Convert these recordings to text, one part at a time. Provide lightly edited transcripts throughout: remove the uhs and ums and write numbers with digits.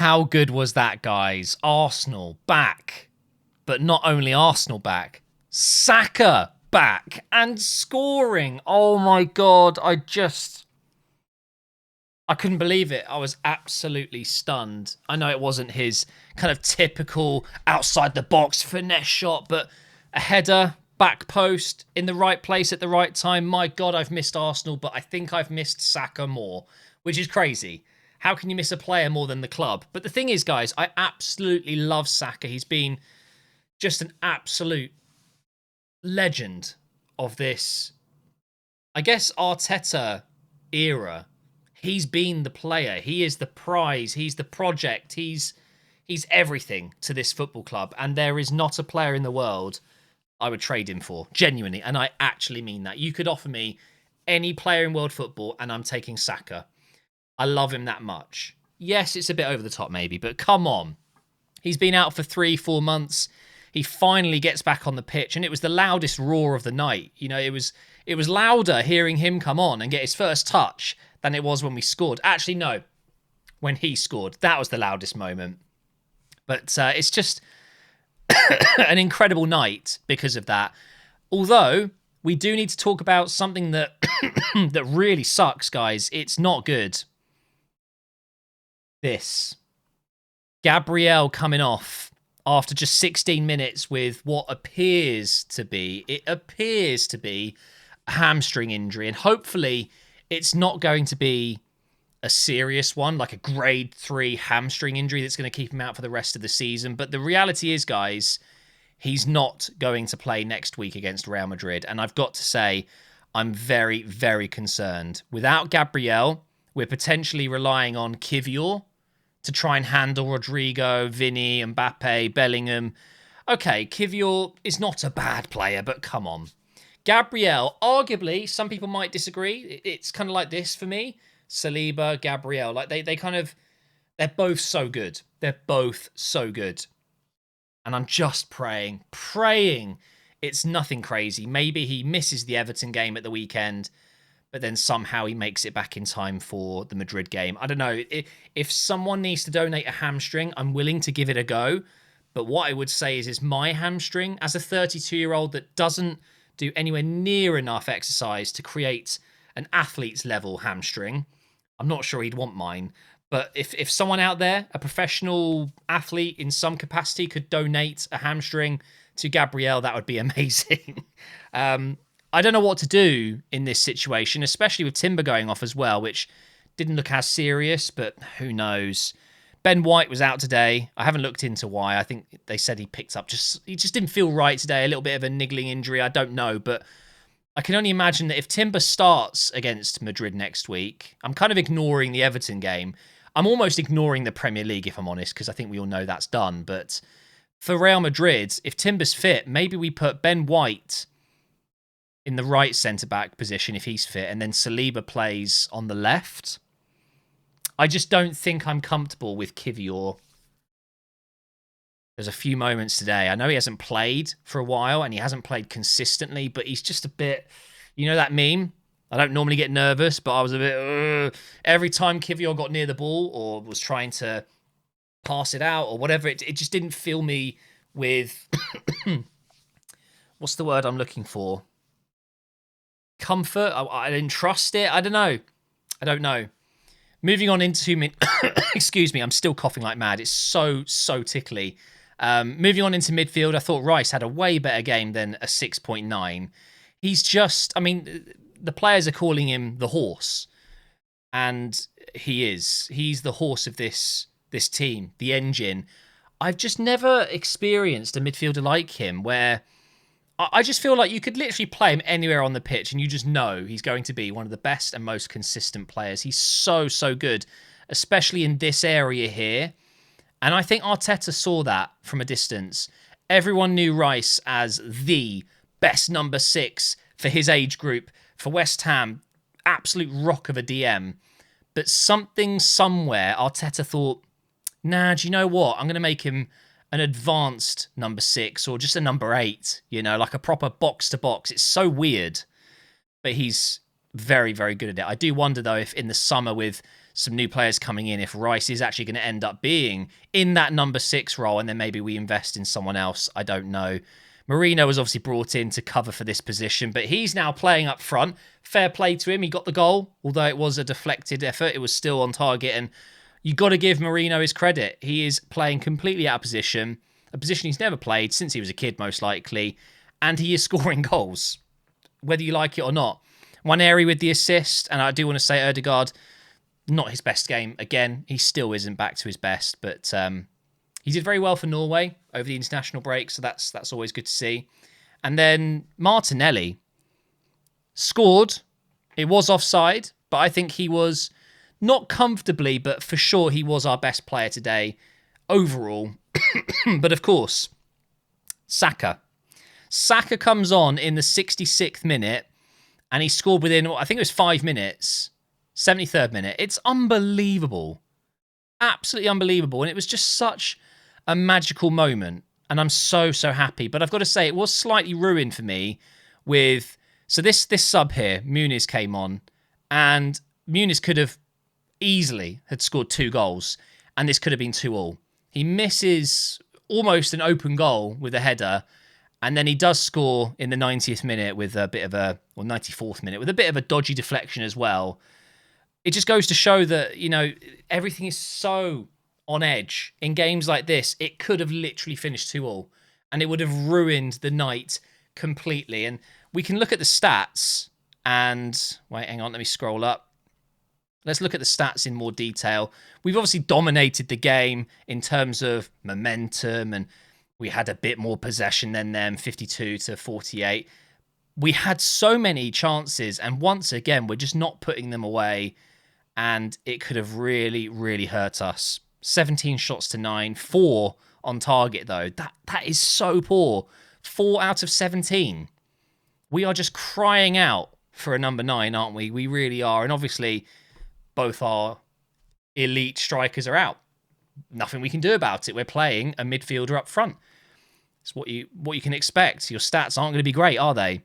How good was that, guys? Arsenal back. But not only Arsenal back, Saka back and scoring. Oh my God. I couldn't believe it. I was absolutely stunned. I know it wasn't his kind of typical outside the box finesse shot, but a header, back post, in the right place at the right time. My God, I've missed Arsenal, but I think I've missed Saka more, which is crazy. How can you miss a player more than the club? But the thing is, guys, I absolutely love Saka. He's been just an absolute legend of this, I guess, Arteta era. He's been the player. He is the prize. He's the project. He's everything to this football club. And there is not a player in the world I would trade him for. Genuinely. And I actually mean that. You could offer me any player in world football and I'm taking Saka. I love him that much. Yes, it's a bit over the top maybe, but come on. He's been out for 3-4 months. He finally gets back on the pitch and it was the loudest roar of the night. You know, it was louder hearing him come on and get his first touch than it was when we scored. Actually, no. When he scored. That was the loudest moment. But it's just an incredible night because of that. Although, we do need to talk about something that that really sucks, guys. It's not good. This. Gabriel coming off after just 16 minutes with what appears to be a hamstring injury. And hopefully it's not going to be a serious one, like a grade 3 hamstring injury that's going to keep him out for the rest of the season. But the reality is, guys, he's not going to play next week against Real Madrid. And I've got to say, I'm very, very concerned. Without Gabriel, we're potentially relying on Kivior to try and handle Rodrigo, Vinny, Mbappe, Bellingham. Okay, Kivior is not a bad player, but come on. Gabriel, arguably, some people might disagree. It's kind of like this for me. Saliba, Gabriel, like they're both so good. They're both so good. And I'm just praying it's nothing crazy. Maybe he misses the Everton game at the weekend, but then somehow he makes it back in time for the Madrid game. I don't know. If someone needs to donate a hamstring, I'm willing to give it a go. But what I would say is my hamstring, as a 32-year-old that doesn't do anywhere near enough exercise to create an athlete's level hamstring, I'm not sure he'd want mine. But if someone out there, a professional athlete in some capacity, could donate a hamstring to Gabriel, that would be amazing. I don't know what to do in this situation, especially with Timber going off as well, which didn't look as serious, but who knows. Ben White was out today. I haven't looked into why. I think they said he just didn't feel right today. A little bit of a niggling injury. I don't know, but I can only imagine that if Timber starts against Madrid next week, I'm kind of ignoring the Everton game. I'm almost ignoring the Premier League, if I'm honest, because I think we all know that's done. But for Real Madrid, if Timber's fit, maybe we put Ben White in the right centre-back position if he's fit, and then Saliba plays on the left. I just don't think I'm comfortable with Kivior. There's a few moments today. I know he hasn't played for a while, and he hasn't played consistently, but he's just a bit... You know that meme? I don't normally get nervous, but I was a bit... Every time Kivior got near the ball or was trying to pass it out or whatever, it just didn't fill me with... What's the word I'm looking for? Comfort? I didn't trust it. I don't know. Moving on into... Excuse me, I'm still coughing like mad. It's so tickly. Moving on into midfield, I thought Rice had a way better game than a 6.9. He's just... I mean, the players are calling him the horse. And he is. He's the horse of this team, the engine. I've just never experienced a midfielder like him where... I just feel like you could literally play him anywhere on the pitch and you just know he's going to be one of the best and most consistent players. He's so good, especially in this area here. And I think Arteta saw that from a distance. Everyone knew Rice as the best number 6 for his age group, for West Ham. Absolute rock of a DM. But something somewhere, Arteta thought, nah, do you know what? I'm going to make him an advanced number 6 or just a number 8, you know, like a proper box-to-box. It's so weird, but he's very, very good at it. I do wonder, though, if in the summer with some new players coming in if Rice is actually going to end up being in that number 6 role, and then maybe we invest in someone else. I don't know. Marino was obviously brought in to cover for this position, but he's now playing up front. Fair play to him. He got the goal, although it was a deflected effort. It was still on target, and you got to give Marino his credit. He is playing completely out of position, a position he's never played since he was a kid, most likely, and he is scoring goals, whether you like it or not. One area with the assist, and I do want to say Ødegaard, not his best game. Again, he still isn't back to his best, but he did very well for Norway over the international break, so that's always good to see. And then Martinelli scored. It was offside, but I think he was not comfortably, but for sure he was our best player today overall. But of course, Saka. Saka comes on in the 66th minute, and he scored within, I think it was 5 minutes, 73rd minute. It's unbelievable. Absolutely unbelievable. And it was just such a magical moment. And I'm so, so happy. But I've got to say, it was slightly ruined for me with... So this sub here, Muniz, came on, and Muniz could have easily had scored 2 goals, and this could have been 2-2. He misses almost an open goal with a header, and then he does score in the 90th minute with a bit of a, or 94th minute, with a bit of a dodgy deflection as well. It just goes to show that, you know, everything is so on edge. In games like this, it could have literally finished 2-2, and it would have ruined the night completely. And we can look at the stats, and, wait, hang on, let me scroll up. Let's look at the stats in more detail. We've obviously dominated the game in terms of momentum, and we had a bit more possession than them, 52-48. We had so many chances, and once again, we're just not putting them away, and it could have really, really hurt us. 17 shots to 9, 4 on target, though. That is so poor. 4 out of 17. We are just crying out for a number 9, aren't we? We really are, and obviously, both our elite strikers are out. Nothing we can do about it. We're playing a midfielder up front. It's what you can expect. Your stats aren't going to be great, are they?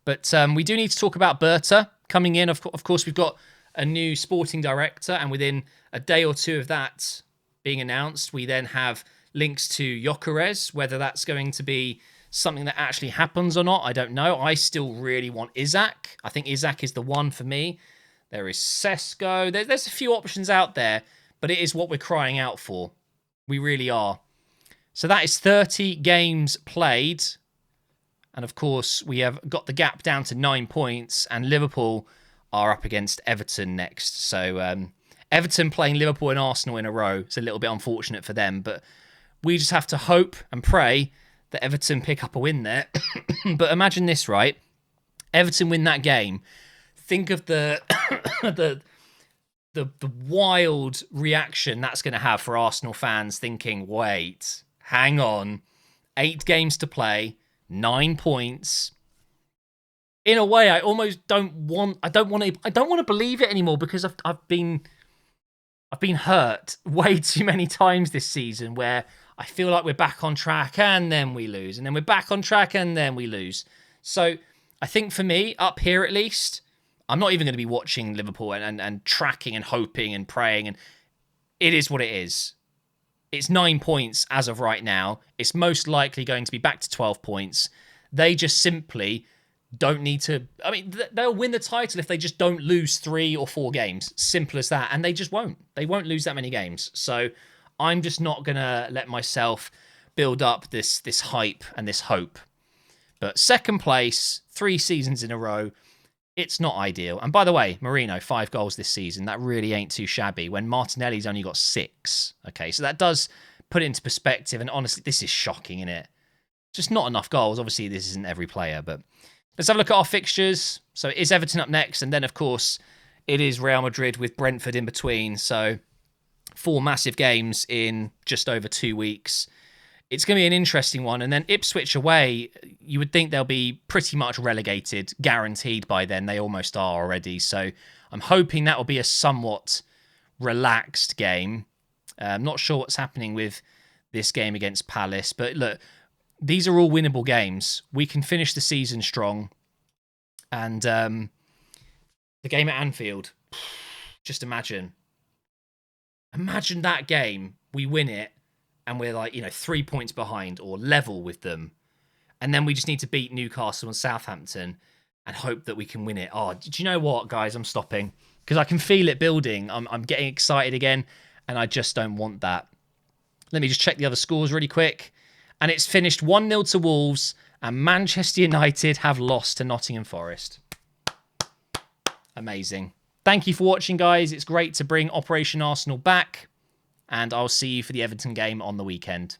But we do need to talk about Berta coming in. Of course, we've got a new sporting director, and within a day or two of that being announced, we then have links to Gyökeres. Whether that's going to be something that actually happens or not, I don't know. I still really want Isak. I think Isak is the one for me. There is Sesko. There's a few options out there, but it is what we're crying out for. We really are. So that is 30 games played. And of course, we have got the gap down to 9 points, and Liverpool are up against Everton next. So Everton playing Liverpool and Arsenal in a row. It's a little bit unfortunate for them, but we just have to hope and pray that Everton pick up a win there. But imagine this, right? Everton win that game. Think of the the wild reaction that's going to have for Arsenal fans thinking, wait, hang on, 8 games to play, 9 points. In a way, I almost don't want to believe it anymore, because I've been hurt way too many times this season where I feel like we're back on track and then we lose, and then we're back on track and then we lose. So I think for me, up here at least, I'm not even going to be watching Liverpool and tracking and hoping and praying. And it is what it is. It's 9 points as of right now. It's most likely going to be back to 12 points. They just simply don't need to... I mean, they'll win the title if they just don't lose 3 or 4 games. Simple as that. And they just won't. They won't lose that many games. So I'm just not going to let myself build up this hype and this hope. But second place, 3 seasons in a row, it's not ideal. And by the way, Marino, 5 goals this season. That really ain't too shabby when Martinelli's only got 6. Okay, so that does put it into perspective. And honestly, this is shocking, isn't it? Just not enough goals. Obviously, this isn't every player, but let's have a look at our fixtures. So it is Everton up next. And then, of course, it is Real Madrid with Brentford in between. So 4 massive games in just over 2 weeks. It's going to be an interesting one. And then Ipswich away, you would think they'll be pretty much relegated, guaranteed by then. They almost are already. So I'm hoping that will be a somewhat relaxed game. I'm not sure what's happening with this game against Palace. But look, these are all winnable games. We can finish the season strong. And the game at Anfield, Just imagine. Imagine that game. We win it and we're like, 3 points behind or level with them. And then we just need to beat Newcastle and Southampton and hope that we can win it. Oh, do you know what, guys? I'm stopping because I can feel it building. I'm getting excited again, and I just don't want that. Let me just check the other scores really quick. And it's finished 1-0 to Wolves, and Manchester United have lost to Nottingham Forest. Amazing. Thank you for watching, guys. It's great to bring Operation Arsenal back, and I'll see you for the Everton game on the weekend.